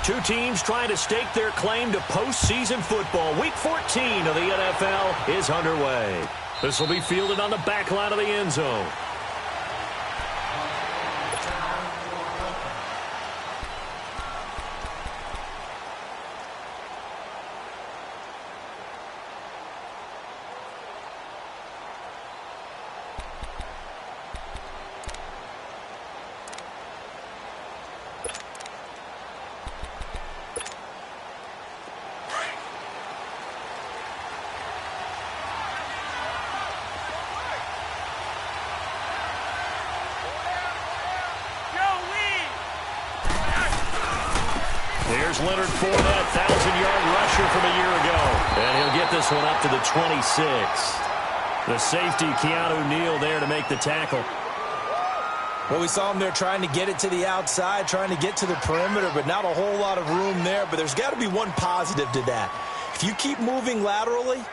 Two teams trying to stake their claim to postseason football. Week 14 of the NFL is underway. This will be fielded on the back line of the end zone. Here's Leonard Fournette, 1,000-yard rusher from a year ago. And he'll get this one up to the 26. The safety, Keanu Neal, there to make the tackle. Well, we saw him there trying to get it to the outside, trying to get to the perimeter, but not a whole lot of room there. But there's got to be one positive to that. If you keep moving laterally,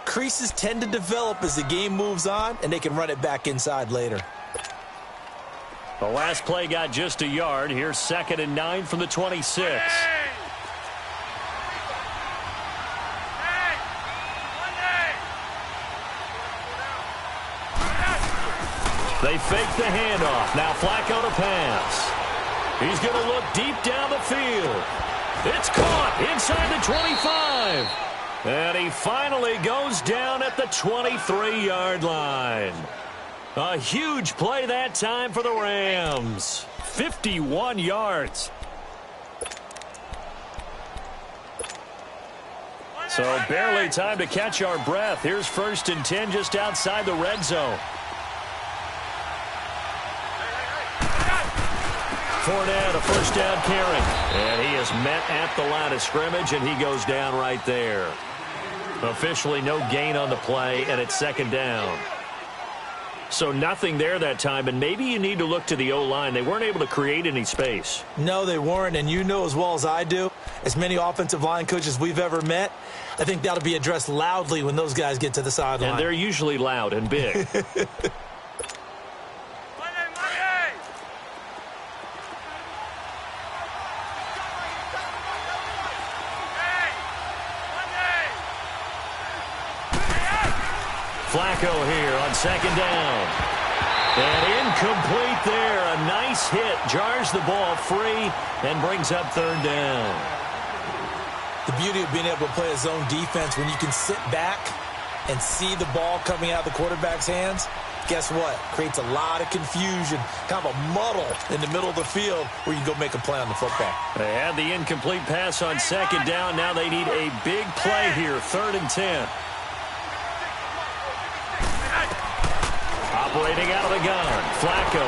creases tend to develop as the game moves on, and they can run it back inside later. The last play got just a yard. Here's 2nd and 9 from the 26. They fake the handoff. Now Flacco to pass. He's going to look deep down the field. It's caught inside the 25. And he finally goes down at the 23-yard line. A huge play that time for the Rams. 51 yards. So barely time to catch our breath. Here's 1st and 10 just outside the red zone. Fournette, a first down carry. And he is met at the line of scrimmage, and he goes down right there. Officially no gain on the play, and it's 2nd down. So nothing there that time, and maybe you need to look to the O-line. They weren't able to create any space. No, they weren't, and you know as well as I do, as many offensive line coaches we've ever met, I think that'll be addressed loudly when those guys get to the sideline. And they're usually loud and big. Flacco here on 2nd down. And incomplete there. A nice hit. Jars the ball free and brings up 3rd down. The beauty of being able to play a zone defense when you can sit back and see the ball coming out of the quarterback's hands, guess what? Creates a lot of confusion, kind of a muddle in the middle of the field where you go make a play on the football. They had the incomplete pass on 2nd down. Now they need a big play here. 3rd and 10. Operating out of the gun, Flacco.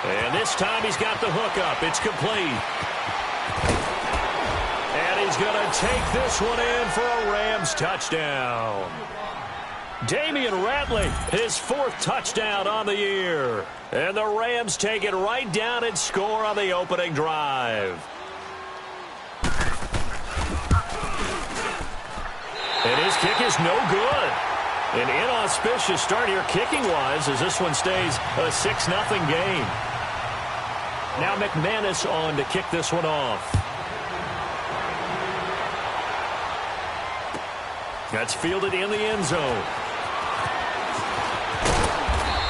And this time he's got the hook up. It's complete. And he's going to take this one in for a Rams touchdown. Damian Ratley, his 4th touchdown on the year. And the Rams take it right down and score on the opening drive. And his kick is no good. An inauspicious start here kicking-wise as this one stays a 6-0 game. Now McManus on to kick this one off. That's fielded in the end zone.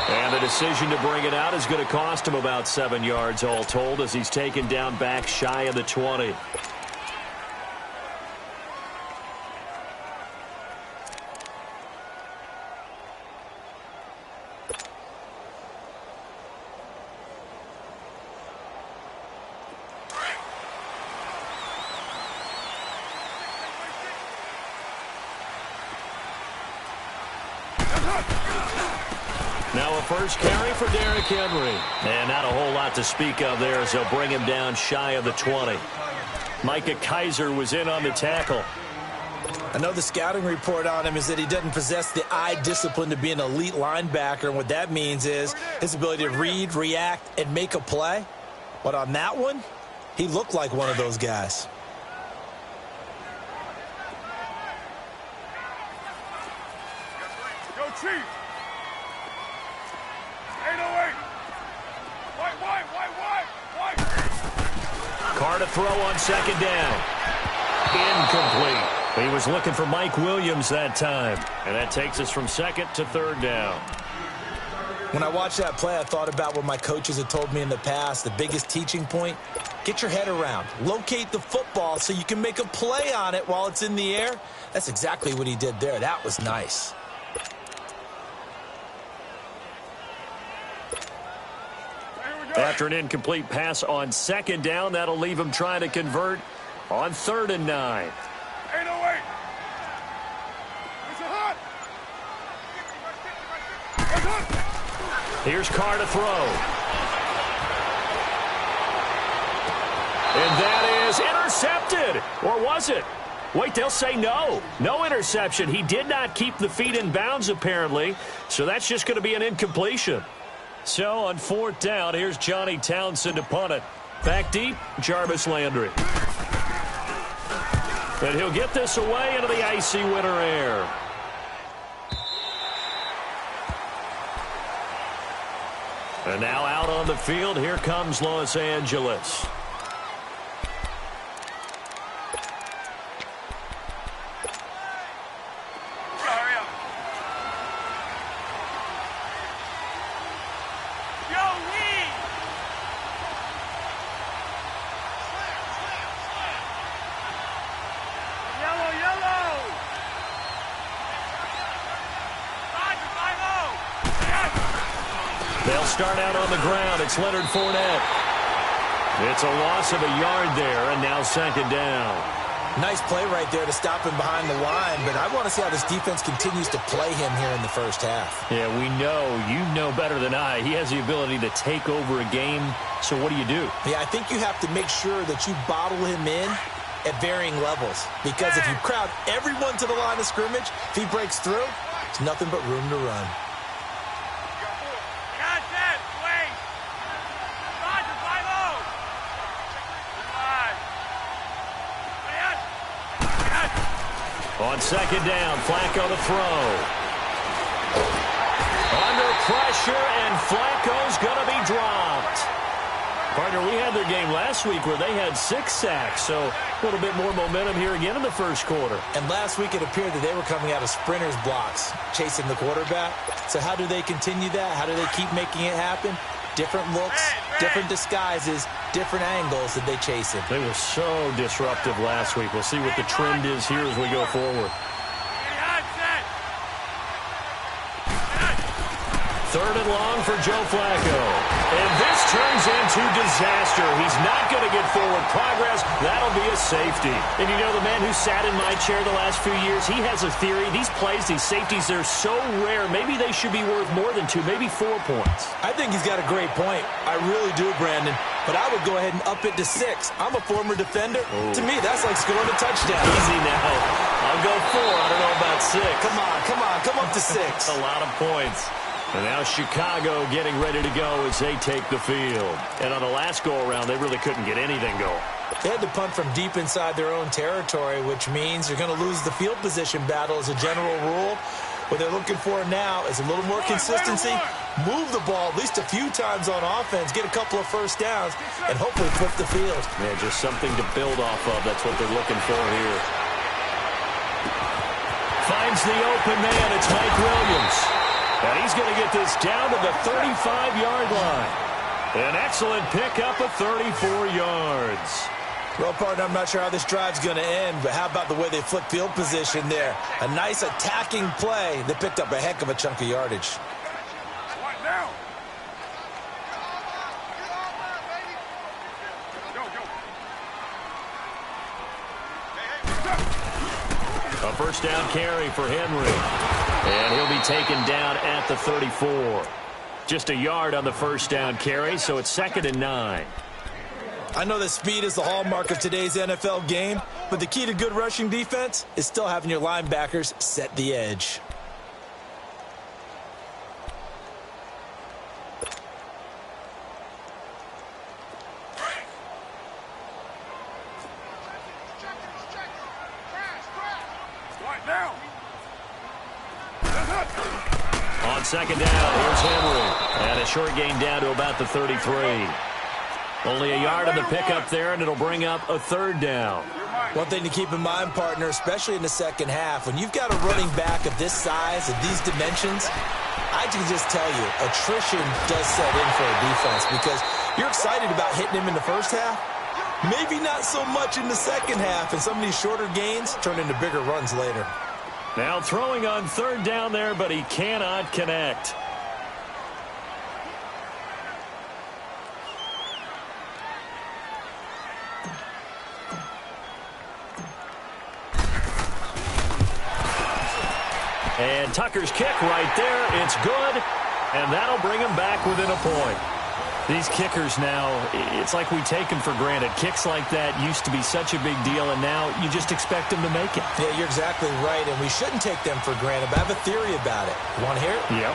And the decision to bring it out is going to cost him about 7 yards all told as he's taken down back shy of the 20. Now a first carry for Derrick Henry. And not a whole lot to speak of there as they'll bring him down shy of the 20. Micah Kiser was in on the tackle. I know the scouting report on him is that he doesn't possess the eye discipline to be an elite linebacker. And what that means is his ability to read, react, and make a play. But on that one, he looked like one of those guys. Go Chiefs! 808! White! Carr to throw on second down. Incomplete. He was looking for Mike Williams that time. And that takes us from second to third down. When I watched that play, I thought about what my coaches had told me in the past. The biggest teaching point, get your head around. Locate the football so you can make a play on it while it's in the air. That's exactly what he did there. That was nice. After an incomplete pass on second down, that'll leave him trying to convert on 3rd and 9. Hey, no, wait. It's a hot. It's hot. Here's Carr to throw. And that is intercepted. Or was it? Wait, they'll say no. No interception. He did not keep the feet in bounds, apparently. So that's just going to be an incompletion. So on 4th down, here's Johnny Townsend to punt it. Back deep, Jarvis Landry. And he'll get this away into the icy winter air. And now out on the field, here comes Los Angeles. They'll start out on the ground. It's Leonard Fournette. It's a loss of a yard there, and now second down. Nice play right there to stop him behind the line, but I want to see how this defense continues to play him here in the first half. Yeah, we know. You know better than I. He has the ability to take over a game, so what do you do? Yeah, I think you have to make sure that you bottle him in at varying levels, because if you crowd everyone to the line of scrimmage, if he breaks through, there's nothing but room to run. On second down, Flacco to throw. Under pressure, and Flacco's going to be dropped. Partner, we had their game last week where they had 6 sacks, so a little bit more momentum here again in the first quarter. And last week it appeared that they were coming out of sprinters blocks, chasing the quarterback. So how do they continue that? How do they keep making it happen? Different looks, different disguises, different angles that they chase it. They were so disruptive last week. We'll see what the trend is here as we go forward. 3rd and long for Joe Flacco. And this turns into disaster. He's not going to get forward progress. That'll be a safety. And you know, the man who sat in my chair the last few years, he has a theory. These plays, these safeties, they're so rare. Maybe they should be worth more than 2, maybe 4 points. I think he's got a great point. I really do, Brandon. But I would go ahead and up it to 6. I'm a former defender. Ooh. To me, that's like scoring a touchdown. Easy now. I'll go 4. I don't know about 6. Come up to 6. A lot of points. And now Chicago getting ready to go as they take the field. And on the last go-around, they really couldn't get anything going. They had to punt from deep inside their own territory, which means they're going to lose the field position battle as a general rule. What they're looking for now is a little more consistency, move the ball at least a few times on offense, get a couple of first downs, and hopefully flip the field. Yeah, just something to build off of. That's what they're looking for here. Finds the open man. It's Mike Williams. And he's going to get this down to the 35-yard line. An excellent pickup of 34 yards. Well, partner, I'm not sure how this drive's going to end, but how about the way they flip field position there? A nice attacking play that picked up a heck of a chunk of yardage. What now? A first down carry for Henry. And he'll be taken down at the 34. Just a yard on the first down carry, so it's 2nd and 9. I know that speed is the hallmark of today's NFL game, but the key to good rushing defense is still having your linebackers set the edge. On second down, here's Henry. And a short gain down to about the 33. Only a yard on the pickup there, and it'll bring up a third down. One thing to keep in mind, partner, especially in the second half, when you've got a running back of this size, of these dimensions, I can just tell you, attrition does set in for a defense because you're excited about hitting him in the first half. Maybe not so much in the second half, and some of these shorter gains turn into bigger runs later. Now throwing on third down there, but he cannot connect. And Tucker's kick right there. It's good, and that'll bring him back within a point. These kickers now, it's like we take them for granted. Kicks like that used to be such a big deal, and now you just expect them to make it. Yeah, you're exactly right, and we shouldn't take them for granted, but I have a theory about it. You want to hear it? Yep.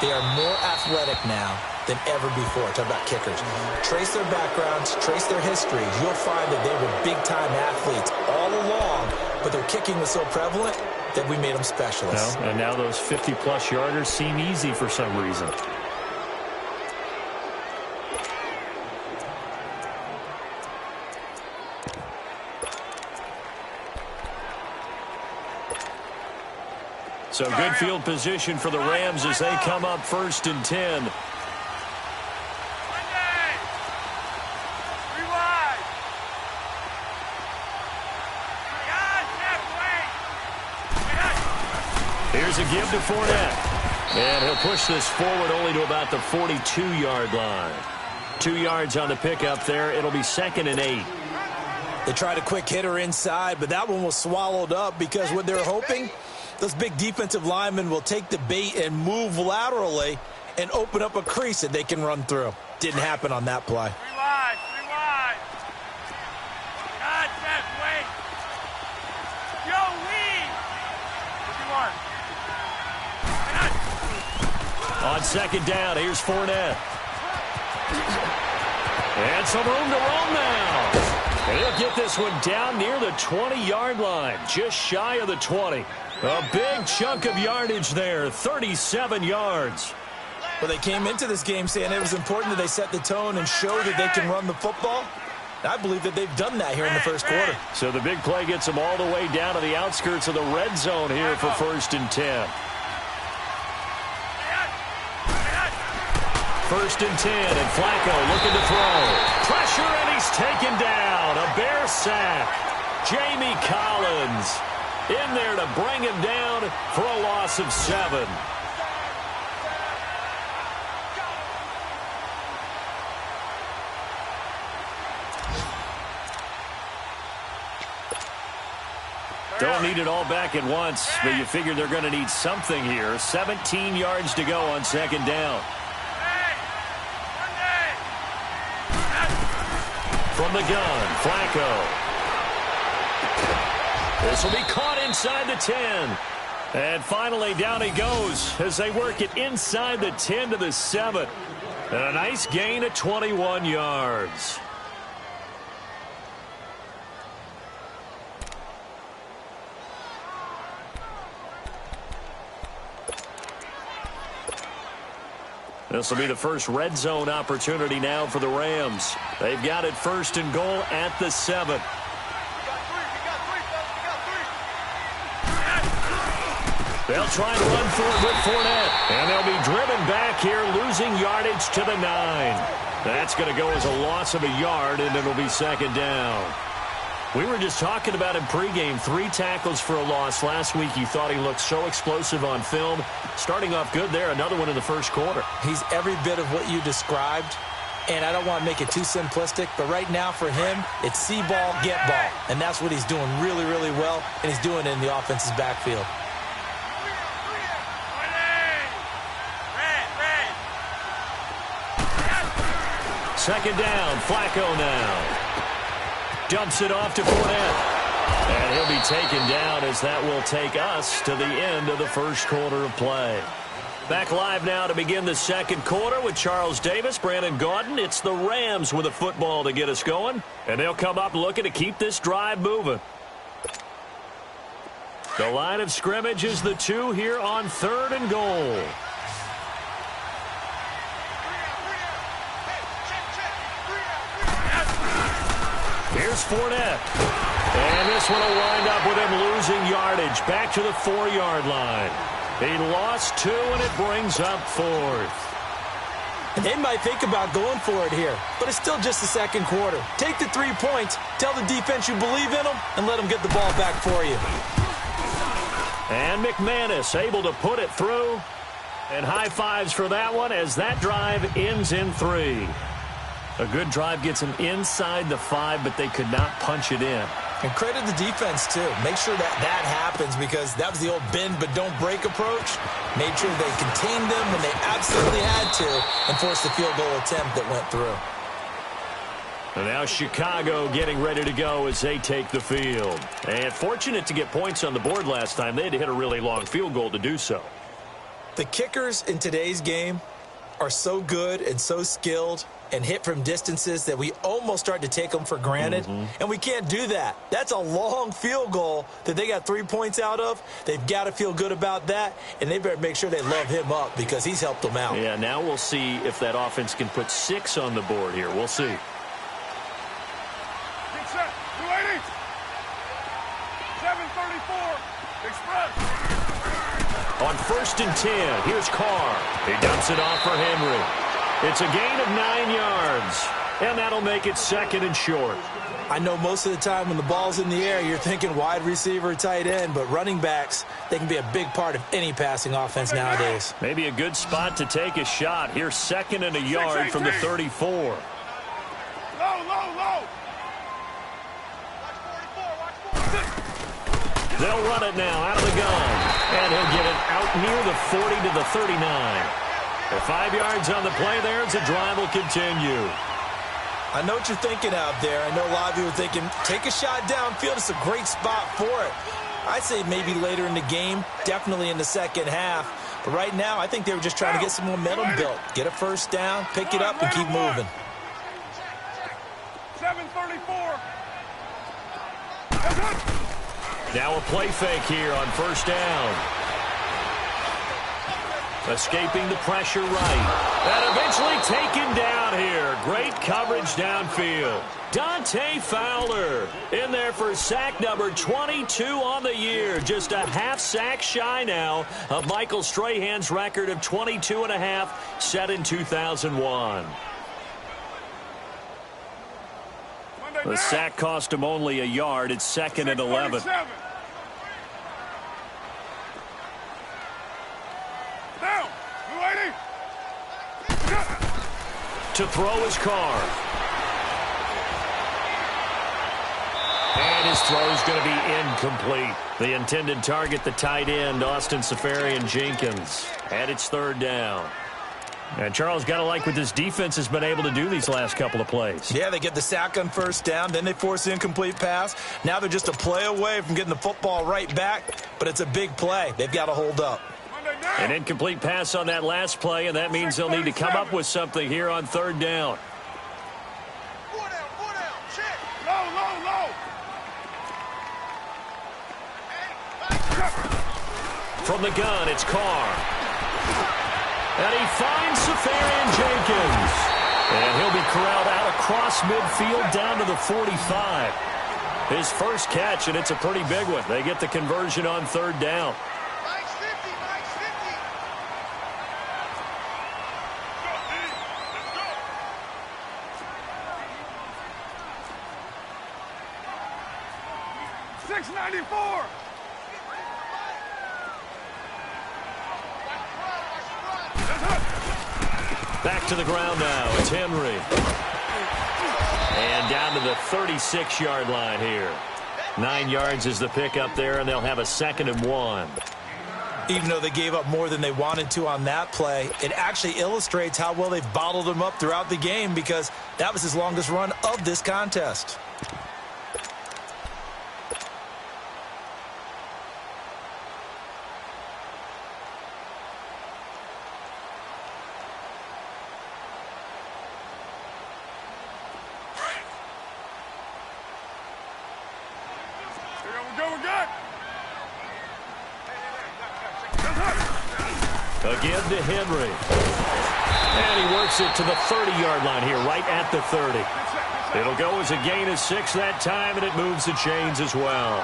They are more athletic now than ever before. Talk about kickers. Trace their backgrounds, trace their histories. You'll find that they were big-time athletes all along, but their kicking was so prevalent that we made them specialists. No, and now those 50-plus yarders seem easy for some reason. So good field position for the Rams as they come up 1st and 10. Here's a give to Fournette. And he'll push this forward only to about the 42-yard line. 2 yards on the pickup there. It'll be 2nd and 8. They tried a quick hitter inside, but that one was swallowed up because what they're hoping, those big defensive linemen will take the bait and move laterally and open up a crease that they can run through. Didn't happen on that play. On 2nd down, here's Fournette. And some room to roam now. And he'll get this one down near the 20-yard line, just shy of the 20. A big chunk of yardage there, 37 yards. Well, they came into this game saying it was important that they set the tone and show that they can run the football. I believe that they've done that here in the first quarter. So the big play gets them all the way down to the outskirts of the red zone here for 1st and 10. 1st and 10, and Flacco looking to throw. Pressure, and he's taken down. A Bear sack. Jamie Collins in there to bring him down for a loss of 7. Don't need it all back at once, but you figure they're going to need something here. 17 yards to go on 2nd down. From the gun, Flacco. This will be caught inside the 10. And finally, down he goes as they work it inside the 10 to the 7. And a nice gain of 21 yards. This will be the first red zone opportunity now for the Rams. They've got it 1st and goal at the 7. They'll try and run for it with Fournette. And they'll be driven back here, losing yardage to the 9. That's going to go as a loss of a yard, and it'll be 2nd down. We were just talking about him pregame. 3 tackles for a loss. Last week you thought he looked so explosive on film. Starting off good there. Another one in the first quarter. He's every bit of what you described. And I don't want to make it too simplistic, but right now for him, it's see ball, get ball. And that's what he's doing really, really well. And he's doing it in the offense's backfield. Second down, Flacco now. Dumps it off to Fournette. And he'll be taken down as that will take us to the end of the first quarter of play. Back live now to begin the second quarter with Charles Davis, Brandon Gaudin. It's the Rams with a football to get us going. And they'll come up looking to keep this drive moving. The line of scrimmage is the 2 here on 3rd and goal. is Fournette. And this one will wind up with him losing yardage back to the 4-yard line. He lost 2, and it brings up 4th. They might think about going for it here, but it's still just the second quarter. Take the 3 points, tell the defense you believe in them, and let them get the ball back for you. And McManus able to put it through. And high fives for that one as that drive ends in 3. A good drive gets them inside the 5, but they could not punch it in. And credit the defense, too. Make sure that happens because that was the old bend but don't break approach. Made sure they contained them when they absolutely had to and forced the field goal attempt that went through. And now Chicago getting ready to go as they take the field. And fortunate to get points on the board last time. They had to hit a really long field goal to do so. The kickers in today's game are so good and so skilled and hit from distances that we almost start to take them for granted. And we can't do that. That's a long field goal that they got 3 points out of. They've got to feel good about that, and they better make sure they love him up because he's helped them out. Yeah, now we'll see if that offense can put 6 on the board here. We'll see. Get set. 280. 734. Express. On 1st and 10, here's Carr. He dumps it off for Henry. It's a gain of 9 yards, and that'll make it 2nd and short. I know most of the time when the ball's in the air, you're thinking wide receiver, tight end, but running backs, they can be a big part of any passing offense nowadays. Maybe a good spot to take a shot. Here's 2nd and a yard from the 34. Low, low, low. Watch 44, watch 44. They'll run it now out of the gun, and he'll get it out near the 40 to the 39. The 5 yards on the play there as the drive will continue. I know what you're thinking out there. I know a lot of you are thinking, take a shot downfield. It's a great spot for it. I'd say maybe later in the game, definitely in the second half. But right now, I think they were just trying to get some momentum built. Get a first down, pick it up, and keep moving. 734. Now a play fake here on 1st down. Escaping the pressure right. And eventually taken down here. Great coverage downfield. Dante Fowler in there for sack number 22 on the year. Just a half sack shy now of Michael Strahan's record of 22 and a half set in 2001. The sack cost him only a yard. It's 2nd and 11. Down. 280. To throw his Carr. And his throw is going to be incomplete. The intended target, the tight end, Austin Seferian-Jenkins. And it's 3rd down. And Charles, got to like what this defense has been able to do these last couple of plays. Yeah, they get the sack on 1st down, then they force the incomplete pass. Now they're just a play away from getting the football right back, but it's a big play. They've got to hold up. An incomplete pass on that last play, and that means they'll need to come up with something here on 3rd down. 4 down, 4 down. Check. Low, low, low. From the gun, it's Carr. And he finds Seferian-Jenkins. And he'll be corralled out across midfield down to the 45. His first catch, and it's a pretty big one. They get the conversion on 3rd down. Mike's 50, Mike's 50. Let's go, 694. Back to the ground now. It's Henry. And down to the 36-yard line here. 9 yards is the pickup there, and they'll have a 2nd and 1. Even though they gave up more than they wanted to on that play, it actually illustrates how well they've bottled him up throughout the game because that was his longest run of this contest. Again to Henry. And he works it to the 30-yard line here, right at the 30. It'll go as a gain of 6 that time, and it moves the chains as well.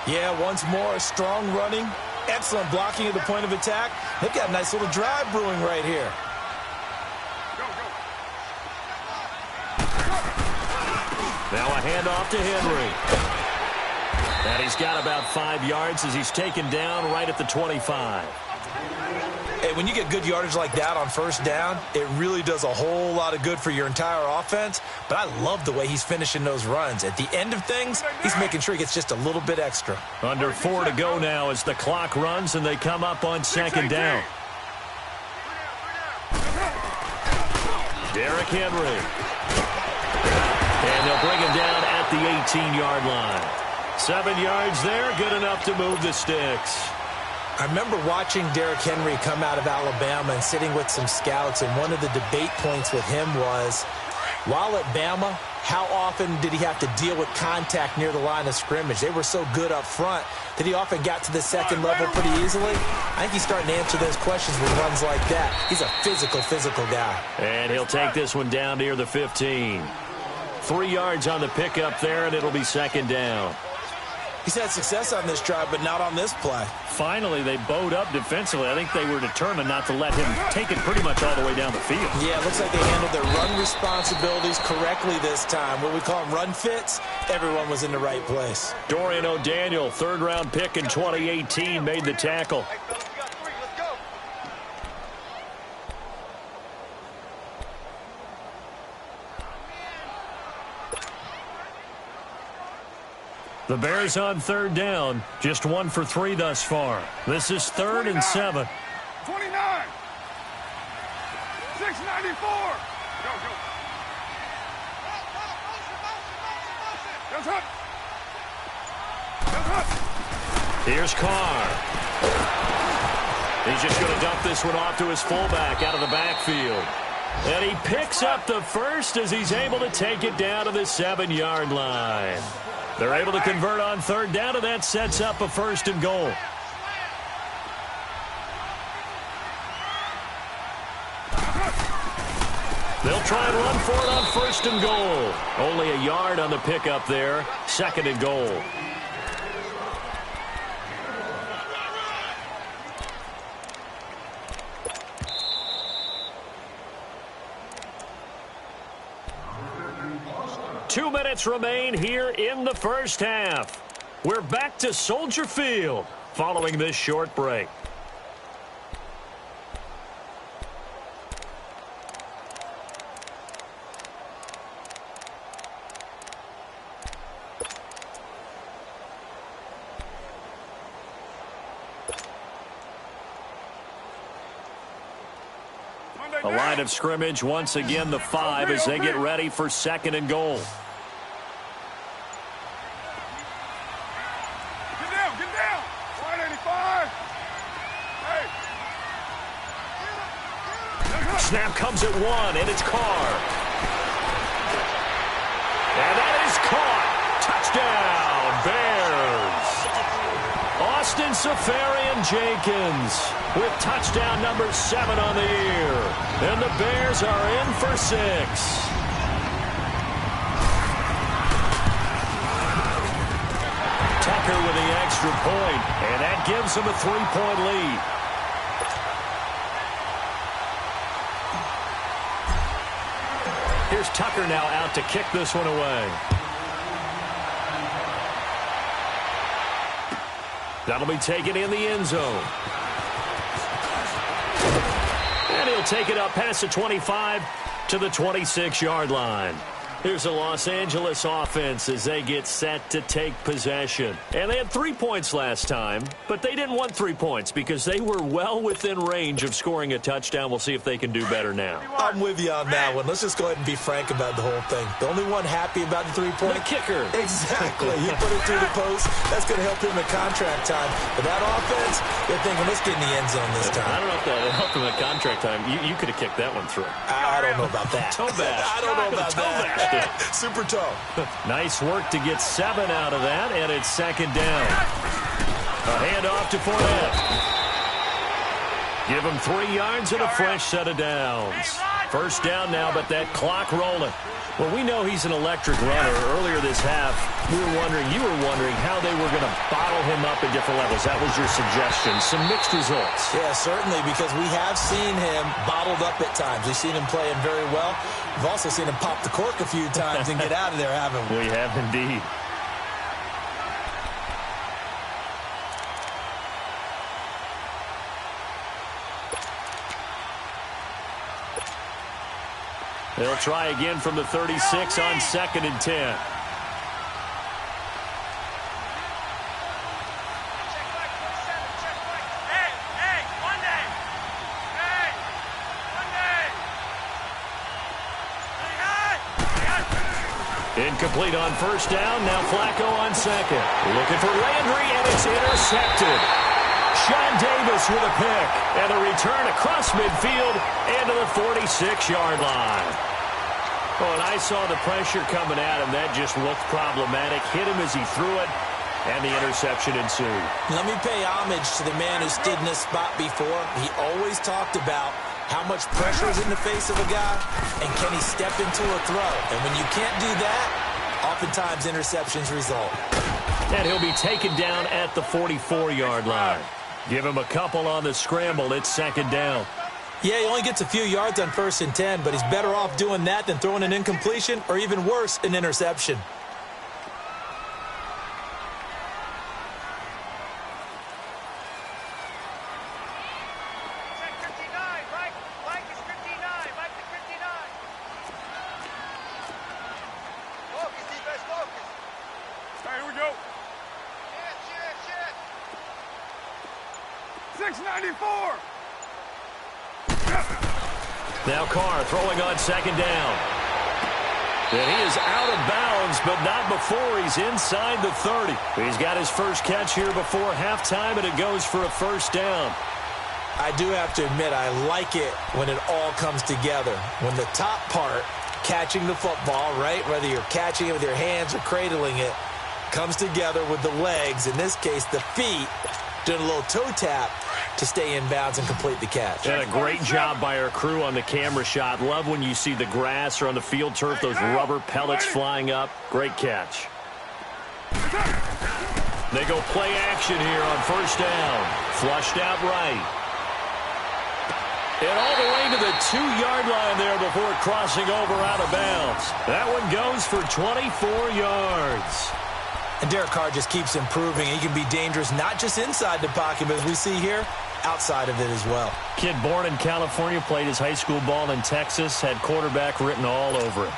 Yeah, once more, strong running, excellent blocking at the point of attack. They've got a nice little drive brewing right here. Now a handoff to Henry. And he's got about 5 yards as he's taken down right at the 25. Hey, when you get good yardage like that on first down, it really does a whole lot of good for your entire offense. But I love the way he's finishing those runs. At the end of things, he's making sure he gets just a little bit extra. Under 4 to go now as the clock runs and they come up on second down. Derrick Henry. And they'll bring him down at the 18-yard line. 7 yards there, good enough to move the sticks. I remember watching Derrick Henry come out of Alabama and sitting with some scouts, and one of the debate points with him was, while at Bama, how often did he have to deal with contact near the line of scrimmage? They were so good up front that he often got to the second level pretty easily. I think he's starting to answer those questions with runs like that. He's a physical guy. And he'll take this one down near the 15. 3 yards on the pickup there, and it'll be second down. He's had success on this drive, but not on this play. Finally, they bowed up defensively. I think they were determined not to let him take it pretty much all the way down the field. Yeah, it looks like they handled their run responsibilities correctly this time. What we call them run fits, everyone was in the right place. Dorian O'Daniel, third-round pick in 2018, made the tackle. The Bears on third down, just 1 for 3 thus far. This is 3rd and 7. 29. 694. Go. That's up. Here's Carr. He's just going to dump this one off to his fullback out of the backfield. And he picks up the first as he's able to take it down to the 7-yard line. They're able to convert on third down, and that sets up a 1st and goal. They'll try and run for it on 1st and goal. Only a yard on the pickup there. 2nd and goal. Two minutes remain here in the first half. We're back to Soldier Field following this short break. A line of scrimmage, once again the 5 as they get ready for 2nd and goal. Get down. 185. Hey. Snap comes at 1, and it's Carr. And that is caught. Touchdown, Bears. Austin Safarian-Jenkins with touchdown number 7 on the year. And the Bears are in for 6. Tucker with the extra point, and that gives them a 3-point lead. Here's Tucker now out to kick this one away. That'll be taken in the end zone. And he'll take it up past the 25 to the 26-yard line. Here's the Los Angeles offense as they get set to take possession. And they had 3 points last time, but they didn't want 3 points because they were well within range of scoring a touchdown. We'll see if they can do better now. I'm with you on that one. Let's just go ahead and be frank about the whole thing. The only one happy about the 3-point? The kicker. Exactly. He put it through the post. That's going to help him in contract time. But that offense, they're thinking, let's get in the end zone this time. I don't know if that helped him at contract time. You could have kicked that one through. I don't know about that. Toe bash. I don't know about that. Super toe. Nice work to get 7 out of that, and it's 2nd down. A handoff to Fournette. Give him 3 yards and a fresh set of downs. First down now, but that clock rolling. Well, we know he's an electric runner. Earlier this half, you were wondering how they were going to bottle him up at different levels. That was your suggestion. Some mixed results. Yeah, certainly, because we have seen him bottled up at times. We've seen him playing very well. We've also seen him pop the cork a few times and get out of there, haven't we? We have indeed. They'll try again from the 36 on 2nd and 10. Incomplete on first down. Now Flacco on 2nd. Looking for Landry, and it's intercepted. Sean Davis with a pick, and a return across midfield and to the 46-yard line. Oh, and I saw the pressure coming at him. That just looked problematic. Hit him as he threw it, and the interception ensued. Let me pay homage to the man who stood in this spot before. He always talked about how much pressure is in the face of a guy, and can he step into a throw. And when you can't do that, oftentimes interceptions result. And he'll be taken down at the 44-yard line. Give him a couple on the scramble. It's 2nd down. Yeah, he only gets a few yards on 1st and 10, but he's better off doing that than throwing an incompletion or even worse, an interception. Now Carr throwing on 2nd down. And he is out of bounds, but not before he's inside the 30. He's got his first catch here before halftime, and it goes for a first down. I do have to admit, I like it when it all comes together. When the top part, catching the football, right, whether you're catching it with your hands or cradling it, comes together with the legs, in this case the feet, doing a little toe tap to stay in bounds and complete the catch. And a great job by our crew on the camera shot. Love when you see the grass or on the field turf, those rubber pellets flying up. Great catch. They go play action here on first down. Flushed out right. And all the way to the 2-yard line there before crossing over out of bounds. That one goes for 24 yards. And Derek Carr just keeps improving. He can be dangerous not just inside the pocket, but as we see here, outside of it as well. Kid born in California, played his high school ball in Texas, had quarterback written all over him.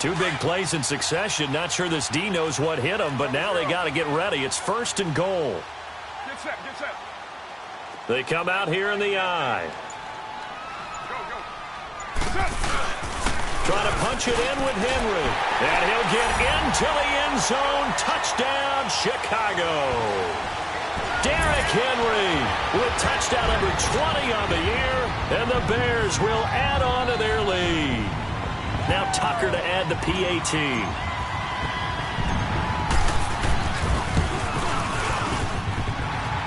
Two big plays in succession. Not sure this D knows what hit him, but now they got to get ready. It's 1st and goal. Get set, get set. They come out here in the eye. Go, go. Set. Trying to punch it in with Henry. And he'll get into the end zone. Touchdown, Chicago. Derrick Henry with touchdown number 20 on the year. And the Bears will add on to their lead. Now Tucker to add the PAT.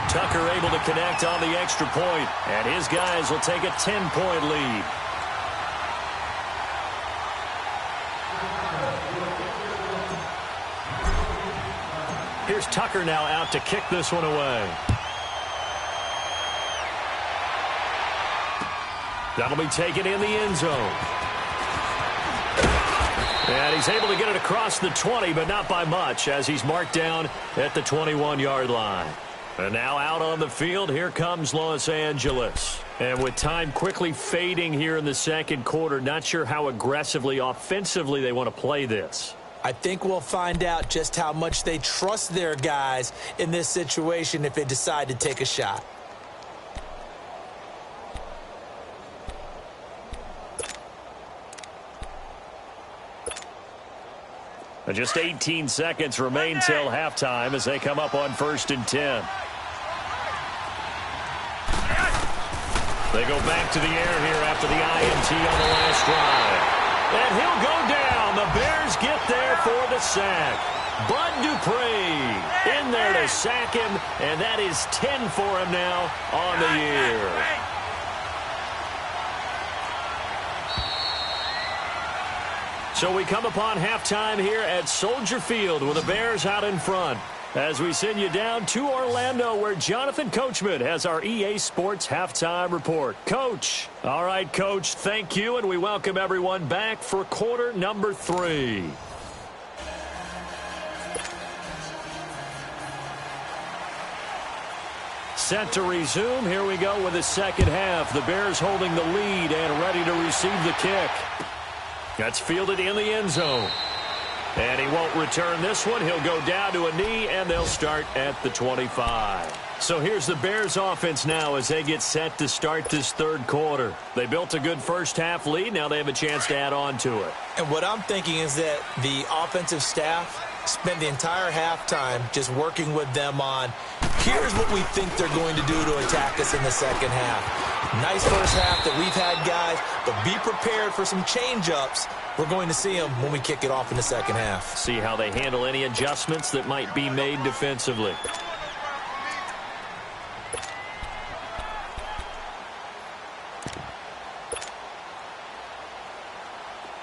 Tucker able to connect on the extra point, and his guys will take a 10-point lead. Here's Tucker now out to kick this one away. That'll be taken in the end zone. And he's able to get it across the 20, but not by much, as he's marked down at the 21-yard line. And now out on the field, here comes Los Angeles. And with time quickly fading here in the second quarter, not sure how aggressively, offensively they want to play this. I think we'll find out just how much they trust their guys in this situation if they decide to take a shot. Just 18 seconds remain till halftime as they come up on 1st and 10. They go back to the air here after the INT on the last drive. And he'll go down. The Bears get there for the sack. Bud Dupree in there to sack him, and that is 10 for him now on the year. So we come upon halftime here at Soldier Field with the Bears out in front. As we send you down to Orlando, where Jonathan Coachman has our EA Sports Halftime Report. Coach. All right, Coach, thank you, and we welcome everyone back for quarter number 3. Set to resume. Here we go with the second half. The Bears holding the lead and ready to receive the kick. That's fielded in the end zone. And he won't return this one. He'll go down to a knee, and they'll start at the 25. So here's the Bears offense now as they get set to start this third quarter. They built a good first half lead. Now they have a chance to add on to it. And what I'm thinking is that the offensive staff spent the entire halftime just working with them on, here's what we think they're going to do to attack us in the second half. Nice first half that we've had, guys, but be prepared for some change-ups. We're going to see them when we kick it off in the second half. See how they handle any adjustments that might be made defensively.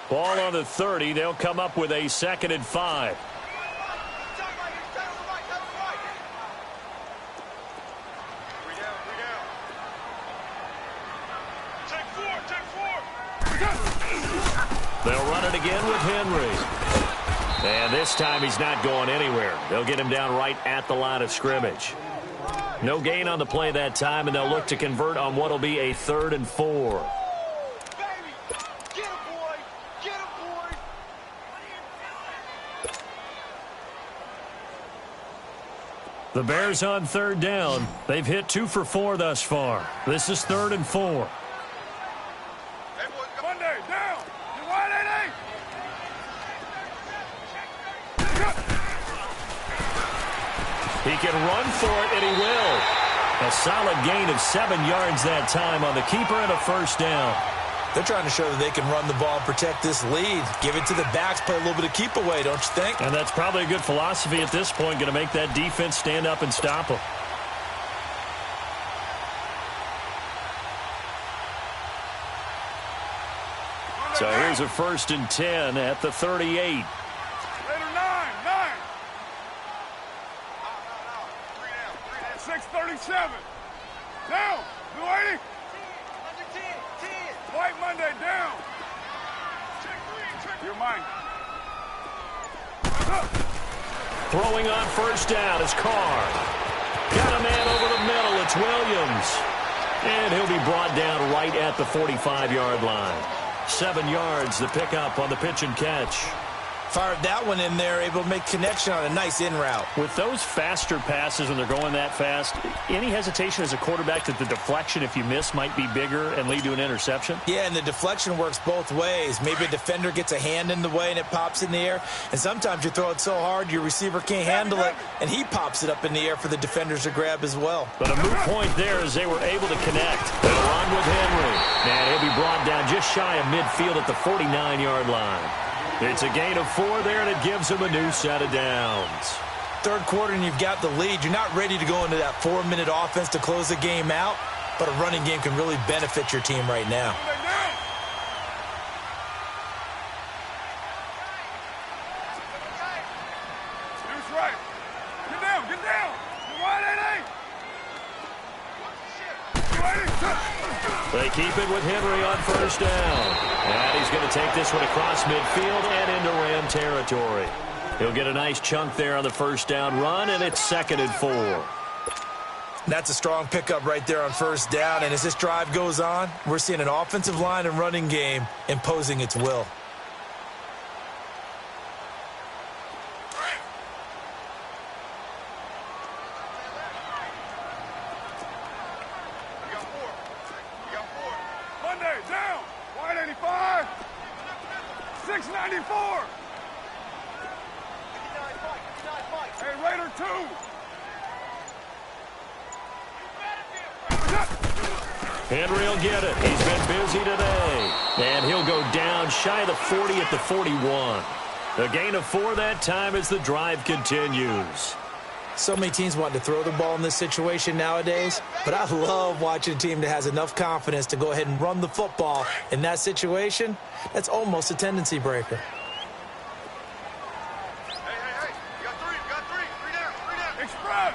Ball on the 30. They'll come up with a 2nd and 5. They'll run it again with Henry. And this time he's not going anywhere. They'll get him down right at the line of scrimmage. No gain on the play that time, and they'll look to convert on what will be a 3rd and 4. The Bears on 3rd down. They've hit 2 for 4 thus far. This is 3rd and 4. He can run for it, and he will. A solid gain of 7 yards that time on the keeper and a 1st down. They're trying to show that they can run the ball and protect this lead. Give it to the backs, play a little bit of keep away, don't you think? And that's probably a good philosophy at this point, going to make that defense stand up and stop them. So here's a 1st and 10 at the 38. 6:37. Down. Blue 80. White Monday down. Check. You're mine. Throwing on 1st down is Carr. Got a man over the middle. It's Williams. And he'll be brought down right at the 45-yard line. 7 yards, the pickup on the pitch and catch. Fired that one in there, able to make connection on a nice in route. With those faster passes when they're going that fast, any hesitation as a quarterback that the deflection, if you miss, might be bigger and lead to an interception? Yeah, and the deflection works both ways. Maybe a defender gets a hand in the way and it pops in the air. And sometimes you throw it so hard your receiver can't handle it, and he pops it up in the air for the defenders to grab as well. But a moot point there as they were able to connect. They'll run with Henry. And he'll be brought down just shy of midfield at the 49-yard line. It's a gain of 4 there, and it gives them a new set of downs. Third quarter, and you've got the lead. You're not ready to go into that 4-minute offense to close the game out, but a running game can really benefit your team right now. That's right. Get down. You're wide 88. They keep it with Henry on 1st down. And he's going to take this one across midfield and into Ram territory. He'll get a nice chunk there on the 1st down run, and it's 2nd and 4. That's a strong pickup right there on 1st down, and as this drive goes on, we're seeing an offensive line and running game imposing its will. Monday down. White 85. 694. Hey, Raider 2. Henry will get it. He's been busy today. And he'll go down shy of the 40 at the 41. A gain of 4 that time as the drive continues. So many teams want to throw the ball in this situation nowadays, but I love watching a team that has enough confidence to go ahead and run the football. In that situation, that's almost a tendency breaker. Hey, you got three. Three down. Express.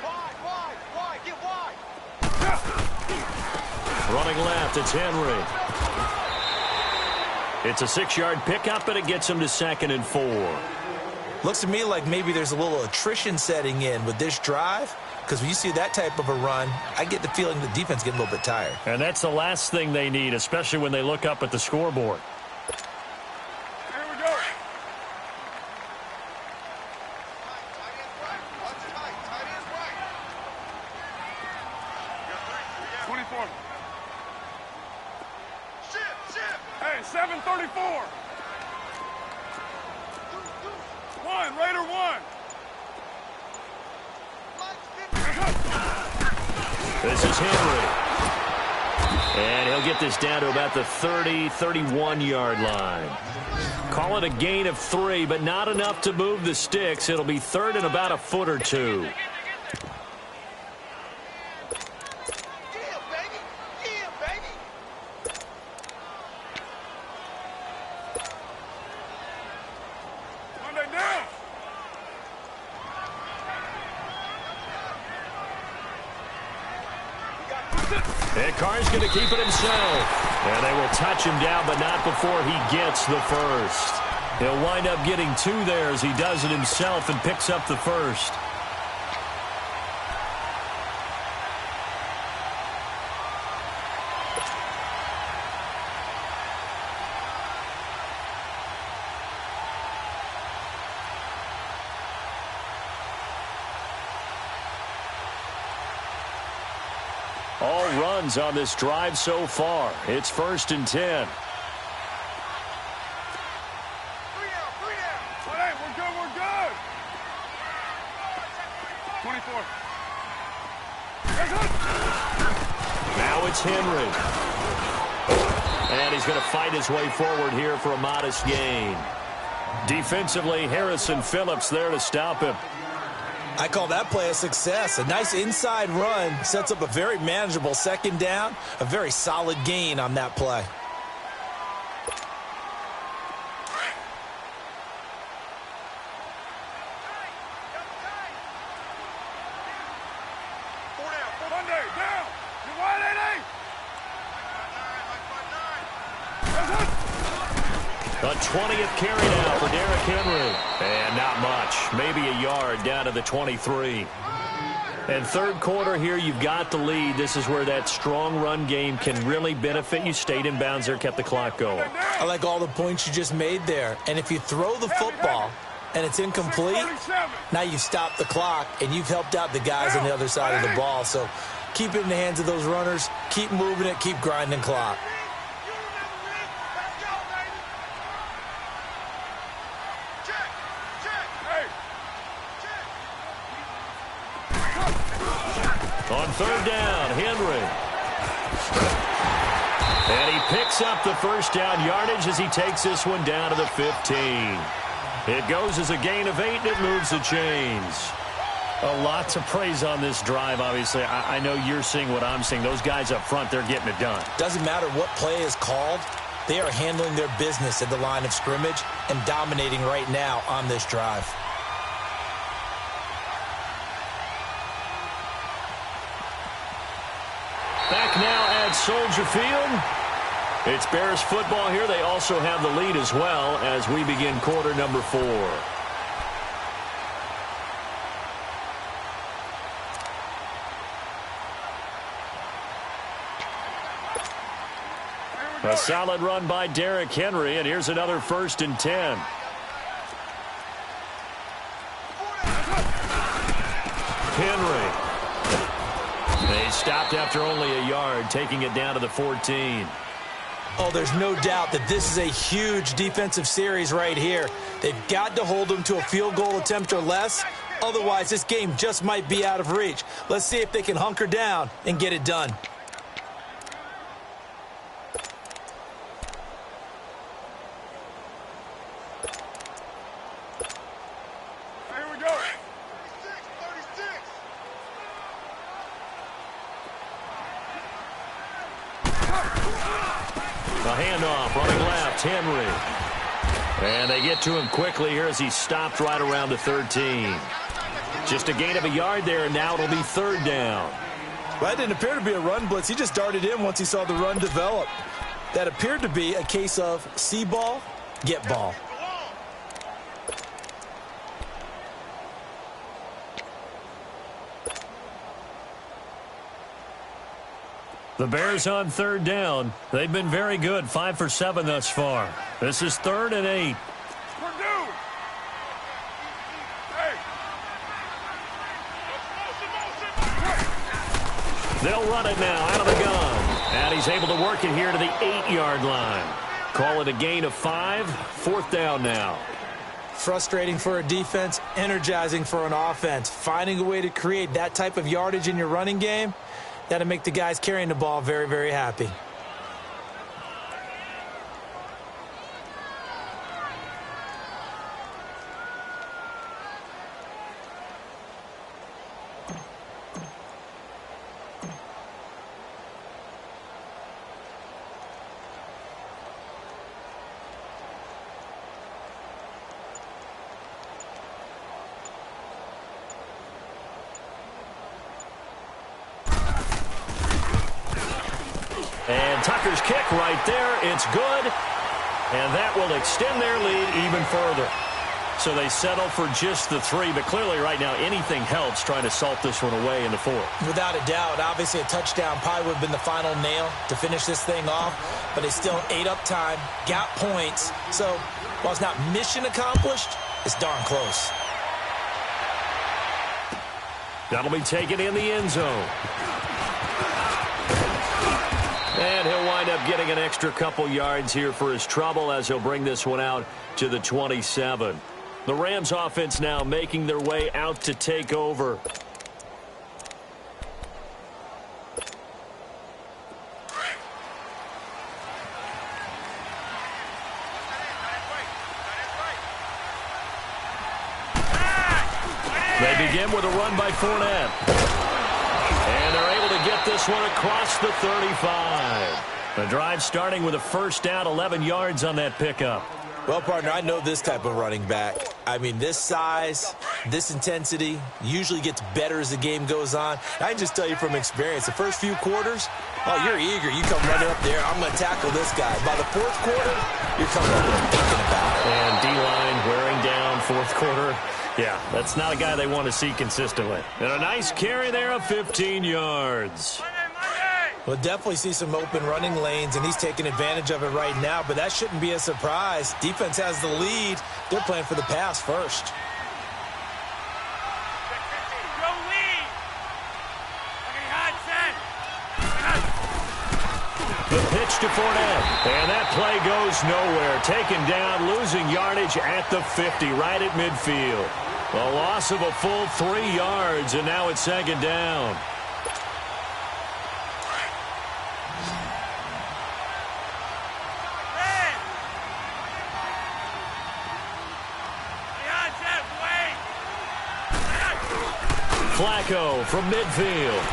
Wide, get wide. Running left, it's Henry. It's a 6-yard pickup, and it gets him to 2nd and 4. Looks to me like maybe there's a little attrition setting in with this drive, because when you see that type of a run, I get the feeling the defense getting a little bit tired. And that's the last thing they need, especially when they look up at the scoreboard. Here we go. Tight end's right. You got 3 down. 24. Shift. Hey, 734. Raider 1. This is Henry. And he'll get this down to about the 30, 31-yard line. Call it a gain of 3, but not enough to move the sticks. It'll be 3rd and about a foot or 2. And Carr's going to keep it himself. And they will touch him down, but not before he gets the first. He'll wind up getting 2 there as he does it himself and picks up the first. All runs on this drive so far. It's 1st and 10. 3 down. Hey, we're good. 24. Now it's Henry. And he's going to fight his way forward here for a modest gain. Defensively, Harrison Phillips there to stop him. I call that play a success. A nice inside run sets up a very manageable 2nd down, a very solid gain on that play. The 20th carry now for Derrick Henry. And not much. Maybe a yard down to the 23. And 3rd quarter here, you've got the lead. This is where that strong run game can really benefit you. Stayed in bounds there, kept the clock going. I like all the points you just made there. And if you throw the football and it's incomplete, now you stop the clock and you've helped out the guys on the other side of the ball. So keep it in the hands of those runners. Keep moving it. Keep grinding clock. On 3rd down, Henry. And he picks up the first down yardage as he takes this one down to the 15. It goes as a gain of 8, and it moves the chains. A lot to praise on this drive, obviously. I know you're seeing what I'm seeing. Those guys up front, they're getting it done. Doesn't matter what play is called. They are handling their business at the line of scrimmage and dominating right now on this drive. Back now at Soldier Field. It's Bears football here. They also have the lead as well as we begin quarter number 4. A solid run by Derrick Henry, and here's another 1st and 10. Henry. They stopped after only a yard, taking it down to the 14. Oh, there's no doubt that this is a huge defensive series right here. They've got to hold them to a field goal attempt or less. Otherwise, this game just might be out of reach. Let's see if they can hunker down and get it done. A handoff, running left, Henry. And they get to him quickly here as he stopped right around the 13. Just a gain of a yard there, and now it'll be third down. Well, that didn't appear to be a run blitz. He just darted in once he saw the run develop. That appeared to be a case of see ball, get ball. The Bears on third down. They've been very good, 5 for 7 thus far. This is 3rd and 8. They'll run it now out of the gun. And he's able to work it here to the 8-yard line. Call it a gain of 5, 4th down now. Frustrating for a defense, energizing for an offense. Finding a way to create that type of yardage in your running game, that'll make the guys carrying the ball very, very happy. And Tucker's kick right there. It's good. And that will extend their lead even further. So they settle for just the 3. But clearly right now anything helps trying to salt this one away in the 4th. Without a doubt. Obviously a touchdown probably would have been the final nail to finish this thing off. But they still ate up time, got points. So while it's not mission accomplished, it's darn close. That'll be taken in the end zone. And he'll wind up getting an extra couple yards here for his trouble as he'll bring this one out to the 27. The Rams offense now making their way out to take over. They begin with a run by Fournette. And they're able to get this one across the 35. The drive starting with a first down, 11 yards on that pickup. Well, partner, I know this type of running back. I mean, this size, this intensity usually gets better as the game goes on. I can just tell you from experience, the first few quarters, oh, you're eager. You come running up there, I'm going to tackle this guy. By the 4th quarter, you're coming up and thinking about it. And D-line wearing down 4th quarter. Yeah, that's not a guy they want to see consistently. And a nice carry there of 15 yards. We'll definitely see some open running lanes, and he's taking advantage of it right now, but that shouldn't be a surprise. Defense has the lead. They're playing for the pass first. The pitch to Fournette, and that play goes nowhere. Taken down, losing yardage at the 50, right at midfield. A loss of a full 3 yards, and now it's 2nd down. Flacco from midfield.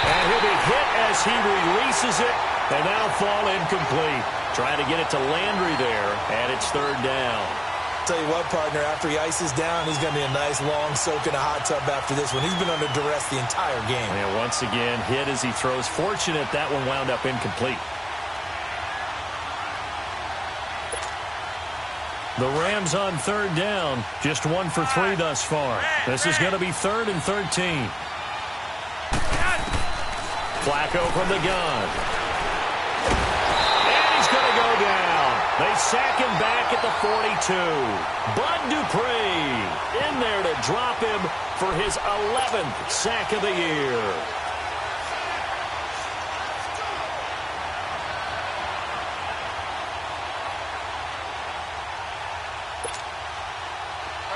And he'll be hit as he releases it, and that'll fall incomplete. Trying to get it to Landry there, and it's 3rd down. Tell you what, partner, after he ices down, he's going to be a nice long soak in a hot tub after this one. He's been under duress the entire game. And once again, hit as he throws. Fortunate that one wound up incomplete. The Rams on 3rd down, just 1 for 3 thus far. This is going to be 3rd and 13. Flacco from the gun. And he's going to go down. They sack him back at the 42. Bud Dupree in there to drop him for his 11th sack of the year.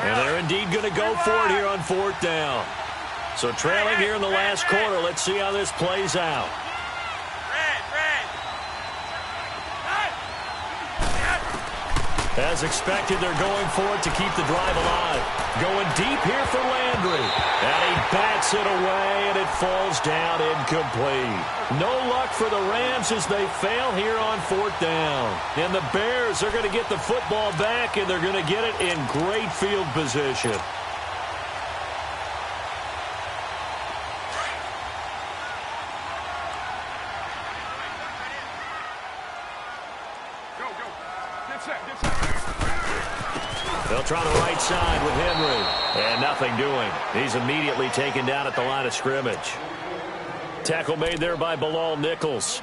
And they're indeed going to go for it here on 4th down. So trailing here in the last quarter. Let's see how this plays out. As expected, they're going for it to keep the drive alive. Going deep here for Landry. And he bats it away, and it falls down incomplete. No luck for the Rams as they fail here on 4th down. And the Bears are going to get the football back, and they're going to get it in great field position. They'll try the right side with Henry. And nothing doing. He's immediately taken down at the line of scrimmage. Tackle made there by Bilal Nichols.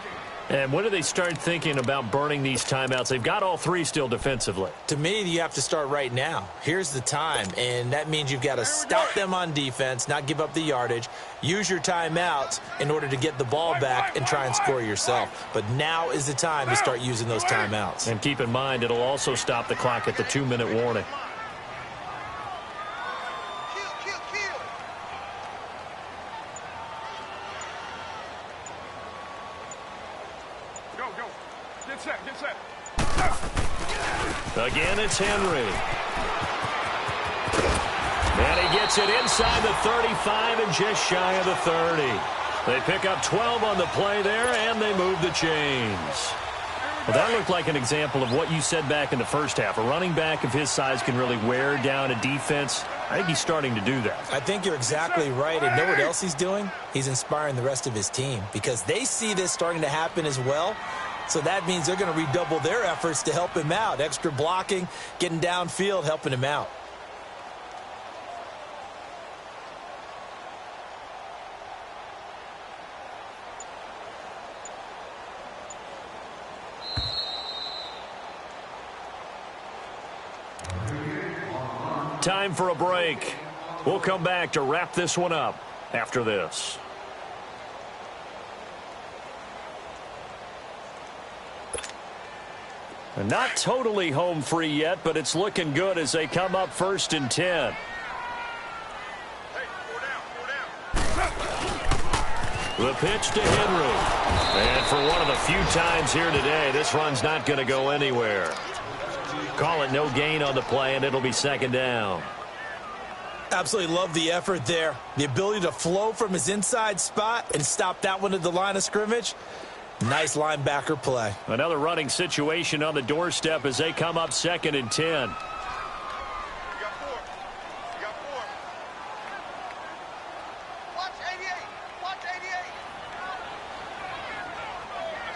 And when do they start thinking about burning these timeouts? They've got all three still defensively. To me, you have to start right now. Here's the time, and that means you've got to stop them on defense, not give up the yardage, use your timeouts in order to get the ball back and try and score yourself. But now is the time to start using those timeouts. And keep in mind, it'll also stop the clock at the 2-minute warning. Again, it's Henry. And he gets it inside the 35 and just shy of the 30. They pick up 12 on the play there, and they move the chains. Well, that looked like an example of what you said back in the first half. A running back of his size can really wear down a defense. I think he's starting to do that. I think you're exactly right. And know what else he's doing? He's inspiring the rest of his team because they see this starting to happen as well. So that means they're going to redouble their efforts to help him out. Extra blocking, getting downfield, helping him out. Time for a break. We'll come back to wrap this one up after this. Not totally home free yet, but it's looking good as they come up 1st and 10. The pitch to Henry. And for one of the few times here today, this run's not going to go anywhere. Call it no gain on the play, and it'll be 2nd down. Absolutely love the effort there. The ability to flow from his inside spot and stop that one at the line of scrimmage. Nice linebacker play. Another running situation on the doorstep as they come up 2nd and 10. Watch 88. Watch 88.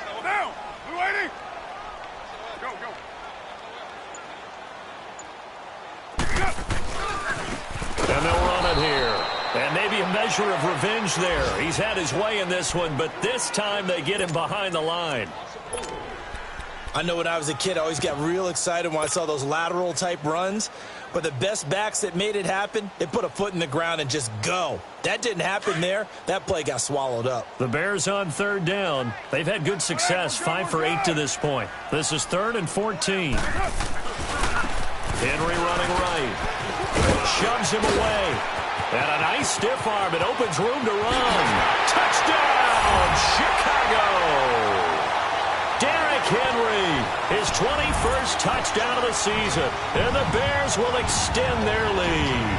Slow down. Blue 80. Go, go. And they'll run it here. And maybe a measure of revenge there. He's had his way in this one, but this time they get him behind the line. I know when I was a kid, I always got real excited when I saw those lateral type runs. But the best backs that made it happen, they put a foot in the ground and just go. That didn't happen there. That play got swallowed up. The Bears on 3rd down. They've had good success, 5 for 8 to this point. This is 3rd and 14. Henry running right. Shoves him away. And a nice stiff arm. It opens room to run. Touchdown, Chicago! Derrick Henry, his 21st touchdown of the season. And the Bears will extend their lead.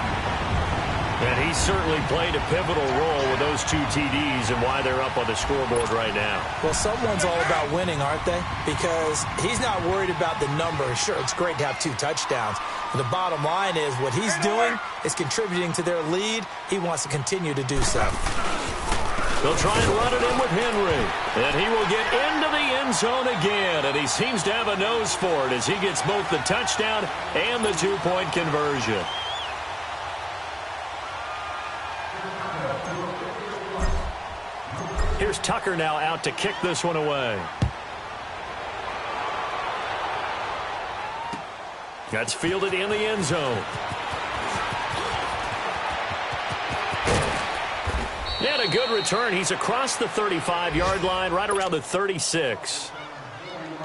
And he certainly played a pivotal role with those 2 TDs and why they're up on the scoreboard right now. Well, someone's all about winning, aren't they? Because he's not worried about the number. Sure, it's great to have 2 touchdowns. But the bottom line is what he's doing is contributing to their lead. He wants to continue to do so. They'll try and run it in with Henry. And he will get into the end zone again. And he seems to have a nose for it as he gets both the touchdown and the 2-point conversion. Here's Tucker now out to kick this one away. That's fielded in the end zone. And a good return. He's across the 35-yard line, right around the 36.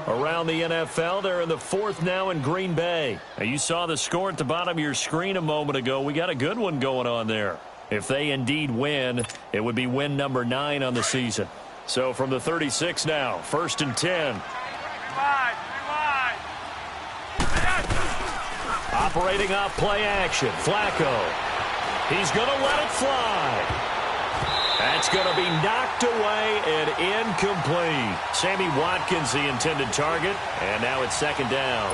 Around the NFL, they're in the 4th now in Green Bay. Now, you saw the score at the bottom of your screen a moment ago. We got a good one going on there. If they indeed win, it would be win number 9 on the season. So from the 36 now, 1st and 10. Rewind. Operating off play action, Flacco. He's going to let it fly. That's going to be knocked away and incomplete. Sammy Watkins, the intended target, and now it's second down.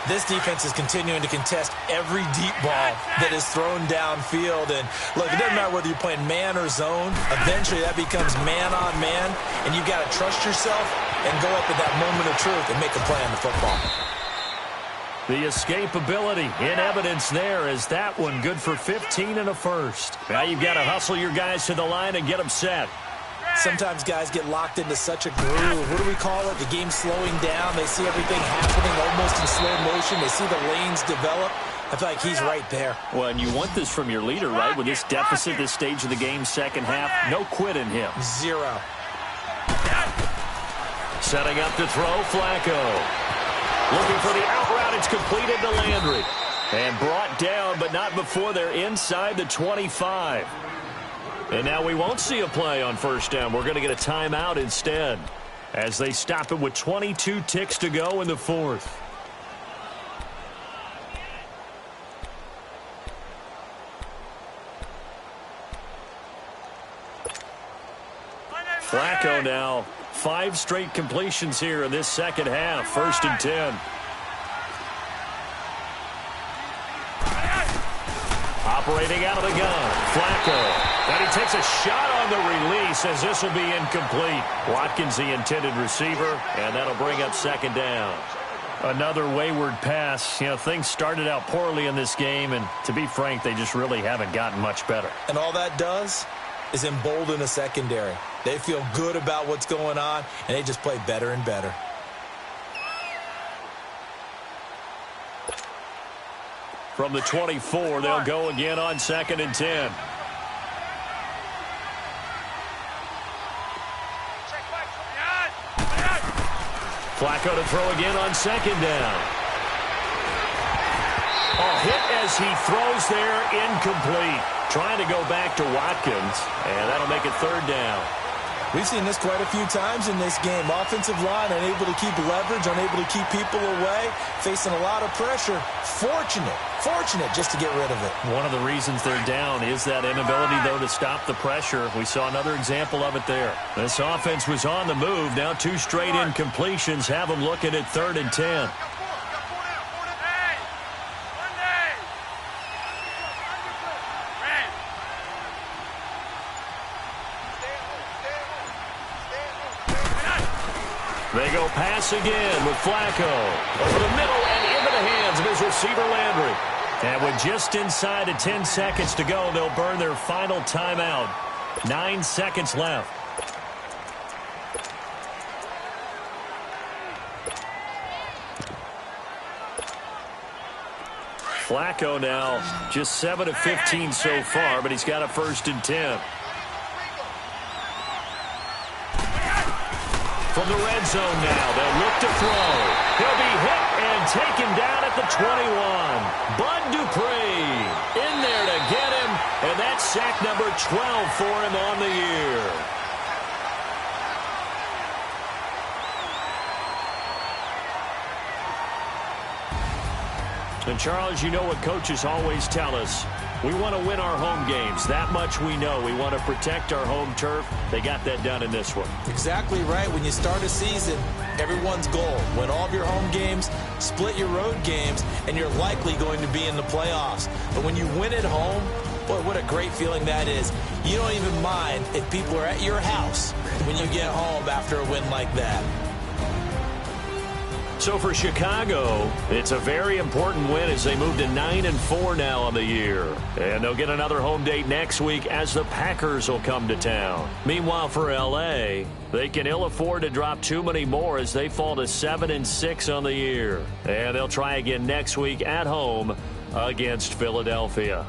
This defense is continuing to contest every deep ball that is thrown downfield. And, look, it doesn't matter whether you're playing man or zone. Eventually, that becomes man-on-man, and you've got to trust yourself and go up at that moment of truth and make a play on the football. The escapability in evidence there as that one good for 15 and a first. Now you've got to hustle your guys to the line and get them set. Sometimes guys get locked into such a groove. What do we call it? The game's slowing down. They see everything happening almost in slow motion. They see the lanes develop. I feel like he's right there. Well, and you want this from your leader, right? With this deficit, this stage of the game, second half, no quit in him. Zero. Setting up to throw, Flacco. Looking for the out route. It's completed to Landry. And brought down, but not before they're inside the 25. And now we won't see a play on first down. We're going to get a timeout instead as they stop it with 22 ticks to go in the fourth. Flacco now, 5 straight completions here in this second half. First and 10. Operating out of the gun, Flacco. And he takes a shot on the release as this will be incomplete. Watkins, the intended receiver, and that'll bring up second down. Another wayward pass. You know, things started out poorly in this game, and to be frank, they just really haven't gotten much better. And all that does is embolden a secondary. They feel good about what's going on, and they just play better and better. From the 24, they'll go again on second and 10. Flacco to throw again on second down. A hit as he throws there, incomplete. Trying to go back to Watkins, and that'll make it third down. We've seen this quite a few times in this game. Offensive line unable to keep leverage, unable to keep people away, facing a lot of pressure. Fortunate just to get rid of it. One of the reasons they're down is that inability, though, to stop the pressure. We saw another example of it there. This offense was on the move. Now 2 straight incompletions have them looking at third and 10. They go pass again with Flacco. Over the middle and into the hands of his receiver, Landry. And with just inside of 10 seconds to go, they'll burn their final timeout. 9 seconds left. Flacco now just 7 of 15 so far, but he's got a first and 10. From the red zone now, they'll look to throw. He'll be hit and taken down at the 21. Bud Dupree in there to get him, and that's sack number 12 for him on the year. And, Charles, you know what coaches always tell us. We want to win our home games. That much we know. We want to protect our home turf. They got that done in this one. Exactly right. When you start a season, everyone's goal, win all of your home games, split your road games, and you're likely going to be in the playoffs. But when you win at home, boy, what a great feeling that is. You don't even mind if people are at your house when you get home after a win like that. So for Chicago, it's a very important win as they move to 9-4 now on the year. And they'll get another home date next week as the Packers will come to town. Meanwhile, for L.A., they can ill afford to drop too many more as they fall to 7-6 on the year. And they'll try again next week at home against Philadelphia.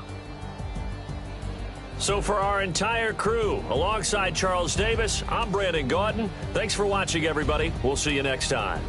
So for our entire crew, alongside Charles Davis, I'm Brandon Gautin. Thanks for watching, everybody. We'll see you next time.